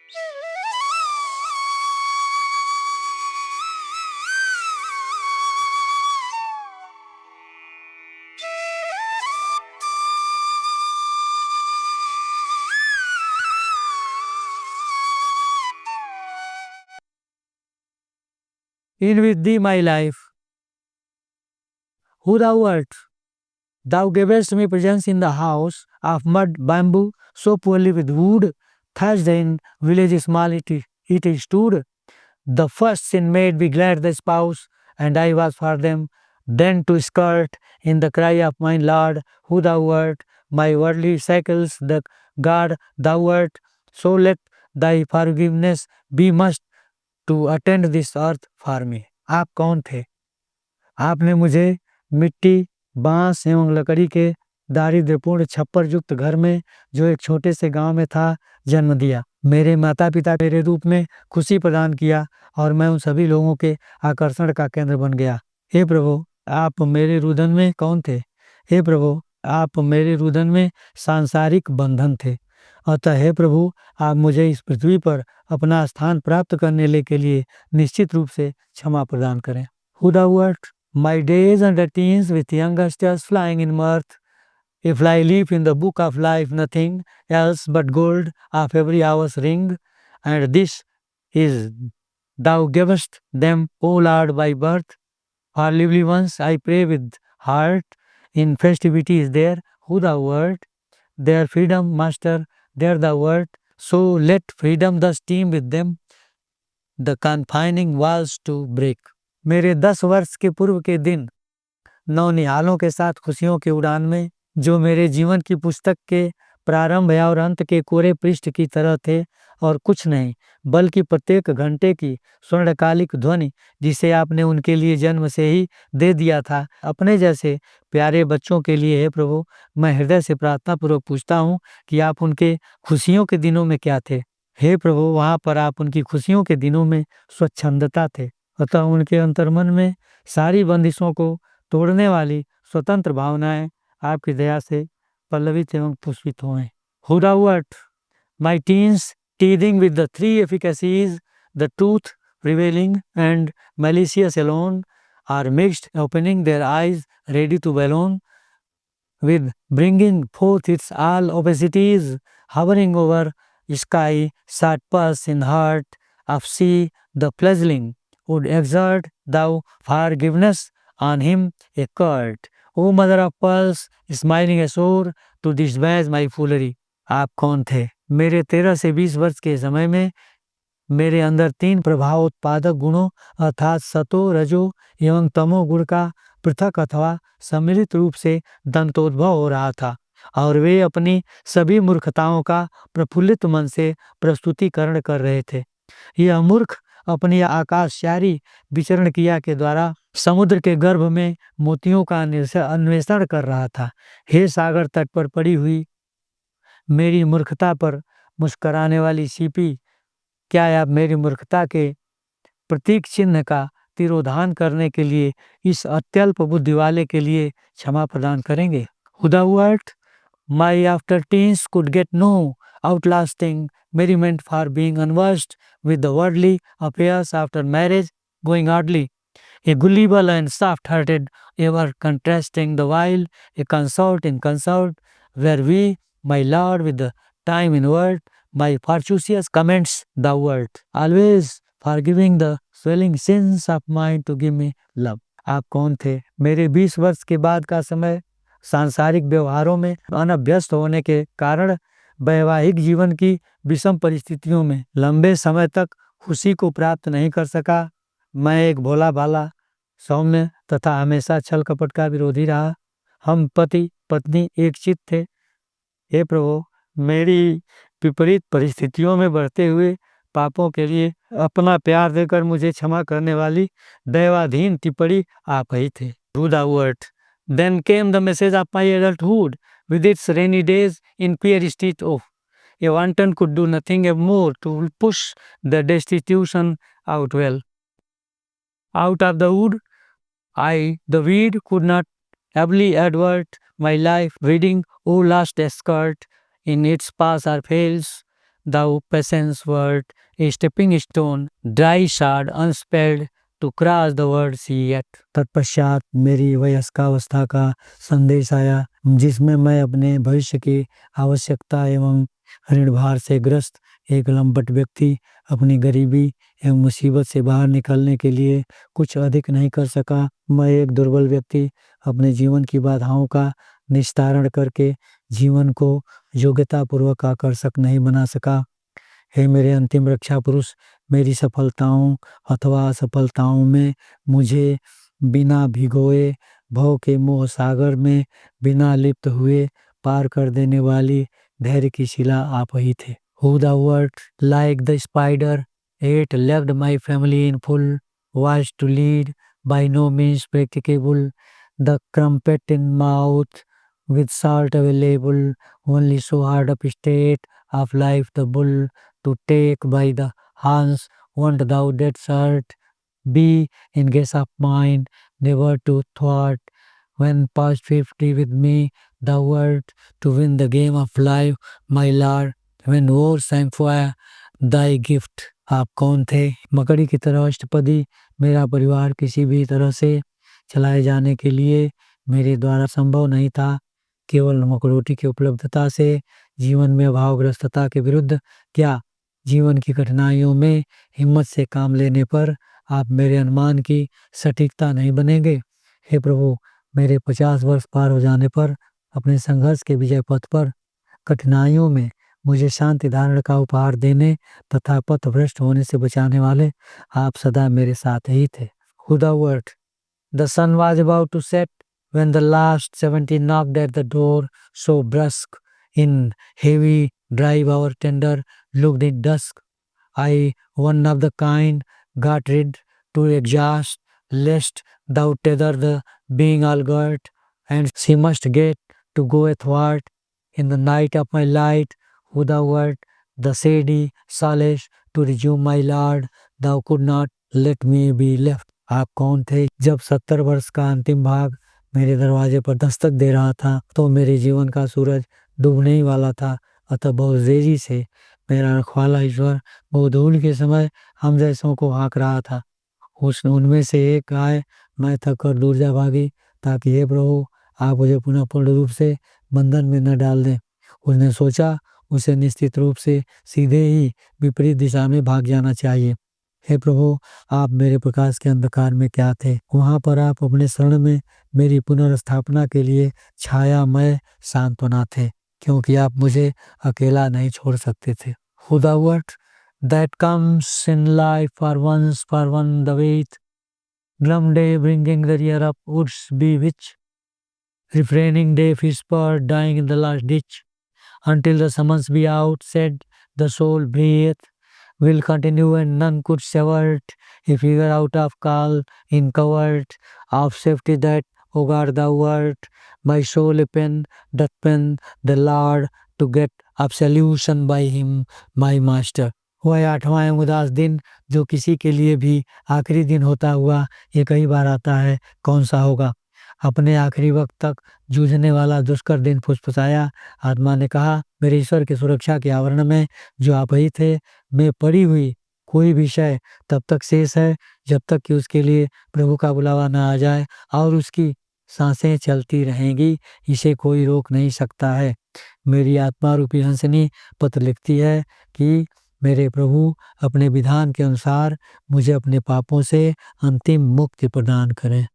In with thee my life, who thou art. Thou gavest me presence in the house of mud, bamboo, so poorly with wood, thatched in village small it stood. The first sin made me glad the spouse, and I was for them. Then to skirt in the cry of my Lord, who thou art, my worldly cycles, the God thou art. So let thy forgiveness be must to attend this earth for me. आप कौन थे? आपने मुझे मिट्टी, बांस एवं लकड़ी के दारिद्र्यपूर्ण छप्पर युक्त घर में, जो एक छोटे से गांव में था, जन्म दिया। मेरे माता पिता मेरे रूप में खुशी प्रदान किया और मैं उन सभी लोगों के आकर्षण का केंद्र बन गया। हे प्रभु, आप मेरे रुदन में कौन थे? हे प्रभु, आप मेरे रुदन में सांसारिक बंधन थे। अतः हे प्रभु, आप मुझे इस पृथ्वी पर अपना स्थान प्राप्त करने के लिए निश्चित रूप से क्षमा प्रदान करें। Who thou art? My days and the teens with younger stars flying in mirth. If I leave in the book of life nothing else but gold of every hour's ring, and this is thou gavest them, O Lord, by birth. For lively ones I pray with heart, in festivity is there, who thou art. Their freedom, master, there thou art. So let freedom thus teem with them, the confining walls to break. मेरे 10 वर्ष के पूर्व के दिन नौनिहालों के साथ खुशियों के उड़ान में, जो मेरे जीवन की पुस्तक के प्रारंभ और अंत के कोरे पृष्ठ की तरह थे, और कुछ नहीं बल्कि प्रत्येक घंटे की स्वर्णकालिक ध्वनि जिसे आपने उनके लिए जन्म से ही दे दिया था, अपने जैसे प्यारे बच्चों के लिए। हे प्रभु, मैं हृदय से प्रार्थना पूर्वक पूछता हूँ कि आप उनके खुशियों के दिनों में क्या थे। हे प्रभु, वहाँ पर आप उनकी खुशियों के दिनों में स्वच्छंदता थे, अतः उनके अंतर्मन में सारी बंदिशों को तोड़ने वाली स्वतंत्र भावनाएं आपकी दया से पल्लवित एवं पुष्पित हों। Who thou art? My teens, teething with the three efficacies, the truth prevailing and malicious alone, are mixed, opening their eyes, ready to balloon, with bringing forth its all opacities, hovering over sky, shot pulse in heart of sea, the fledgling would exert thou forgiveness on him a curt. O mother of pearls, smiling ashore to disabase my foolery. आप कौन थे? मेरे 13 से 20 वर्ष के समय में मेरे अंदर 3 प्रभाव उत्पादक गुणों अर्थात सतो, रजो एवं तमो गुण का पृथक अथवा सम्मिलित रूप से दंतोद्भव हो रहा था, और वे अपनी सभी मूर्खताओं का प्रफुल्लित मन से प्रस्तुतिकरण कर रहे थे। यह मूर्ख अपनी आकाशचारी विचरण क्रिया के द्वारा समुद्र के गर्भ में मोतियों का अन्वेषण कर रहा था। हे सागर तट पर पड़ी हुई मेरी मूर्खता पर मुस्कुराने वाली सीपी, क्या आप मेरी मूर्खता के प्रतीक चिन्ह का तिरोधान करने के लिए इस अत्यल्प बुद्धि वाले के लिए क्षमा प्रदान करेंगे? Who thou art? My after teens could get no outlasting merriment for being unversed with the worldly affairs after marriage going oddly. A gullible and soft-hearted, ever contrasting the while, a consort in consort, where we, my lord, with the time in word, my fortuitous comments thou wert, always forgiving the swelling sins of mine to give me love. आप कौन थे? मेरे 20 वर्ष के बाद का समय सांसारिक व्यवहारों में अनभ्यस्त होने के कारण वैवाहिक जीवन की विषम परिस्थितियों में लंबे समय तक खुशी को प्राप्त नहीं कर सका। मैं एक भोला भाला, सौम्य तथा हमेशा छल कपट का विरोधी रहा। हम पति पत्नी एक चित थे। हे प्रभु, मेरी विपरीत परिस्थितियों में बढ़ते हुए पापों के लिए अपना प्यार देकर मुझे क्षमा करने वाली दैवाधीन टिप्पणी आप ही थे। Who thou art? Then came the message of my adulthood with its rainy days in queer state. Oh, a wanton could do nothing more to push the destitution out well. Out of the wood, I, the weed, could not ably advert my life, reading, O last escort, in its pass or fails, thou patience wert a stepping stone, dry shard unspelled to cross the world sea yet. तत्पश्चात मेरी वयस्कावस्था का संदेश आया, जिसमें मैं अपने भविष्य की आवश्यकता एवं ऋणभार से ग्रस्त एक लंपट व्यक्ति अपनी गरीबी एवं मुसीबत से बाहर निकलने के लिए कुछ अधिक नहीं कर सका। मैं एक दुर्बल व्यक्ति अपने जीवन की बाधाओं का निस्तारण करके जीवन को योग्यतापूर्वक आकर्षक नहीं बना सका। हे मेरे अंतिम रक्षा पुरुष, मेरी सफलताओं अथवा असफलताओं में मुझे बिना भिगोए भव के मोह सागर में बिना लिप्त हुए पार कर देने वाली धैर्य की शिला आप ही थे। Who thou wert, like the spider, yet left my family in full, was to lead, by no means practicable, the crumpet in mouth, with salt available, only so hard up state of life the bull, to take by the hands, want thou that salt, be in guess of mine, never to thwart, when past 50 with me, thou wert to win the game of life, my lord, when war sang for thy gift. आप कौन थे? मकड़ी की तरह अष्टपदी मेरा परिवार किसी भी तरह से चलाए जाने के लिए मेरे द्वारा संभव नहीं था। केवल नमक रोटी की उपलब्धता से जीवन में अभावग्रस्तता के विरुद्ध क्या जीवन की कठिनाइयों में हिम्मत से काम लेने पर आप मेरे अनुमान की सटीकता नहीं बनेंगे। हे प्रभु, मेरे 50 वर्ष पार हो जाने पर अपने संघर्ष के विजय पथ पर कठिनाइयों में मुझे शांति धारण का उपहार देने तथा पथ भ्रष्ट होने से बचाने वाले आप सदा मेरे साथ ही थे। Who thou wert. The sun was about to set when the last 70 knocked at the door, so brusque, in heavy drive our tender looked in dusk. I, one of the kind, got rid to exhaust, lest thou tether the being all girt, and she must get to go athwart in the night of my light, who thou wert, the shady solace to resume my lord, thou could not let me be left. आप कौन थे? जब 70 वर्ष का अंतिम भाग मेरे दरवाजे पर दस्तक दे रहा था तो मेरे जीवन का सूरज डूबने ही वाला था। अतः बहुत तेजी से मेरा रखवाला ईश्वर बहुधूल के समय हम जैसों को हाँक रहा था। उनमें से एक गाय मैं थक कर दूर जा भागी ताकि हे प्रभु आप मुझे पुनः पूर्ण रूप से बंधन में न डाल दें। उसने सोचा उसे निश्चित रूप से सीधे ही विपरीत दिशा में भाग जाना चाहिए। हे प्रभु, आप मेरे प्रकाश के अंधकार में क्या थे? वहां पर आप अपने शरण में मेरी पुनर्स्थापना के लिए छायामय सांत्वना थे, क्योंकि आप मुझे अकेला नहीं छोड़ सकते थे। Who thou wert, that comes in life for once for one the wait, glum day bringing the rear up woods be which, refraining day whisper dying in the last ditch, until the summons be out said the soul breath, will continue and none could sever it, a figure out of call in covert of safety that, O God, thou wert, my soul a pen doth pen the Lord to get absolution by him, my master. वह 8वां एवं उदास दिन जो किसी के लिए भी आखिरी दिन होता हुआ ये कई बार आता है, कौन सा होगा? अपने आखिरी वक्त तक जूझने वाला दुष्कर दिन फुसफुसाया। आत्मा ने कहा, मेरे ईश्वर की सुरक्षा के आवरण में जो आप ही थे, मैं पड़ी हुई कोई विषय तब तक शेष है जब तक कि उसके लिए प्रभु का बुलावा न आ जाए और उसकी सांसें चलती रहेंगी, इसे कोई रोक नहीं सकता है। मेरी आत्मा रूपी हंसनी पत्र लिखती है कि मेरे प्रभु अपने विधान के अनुसार मुझे अपने पापों से अंतिम मुक्ति प्रदान करें।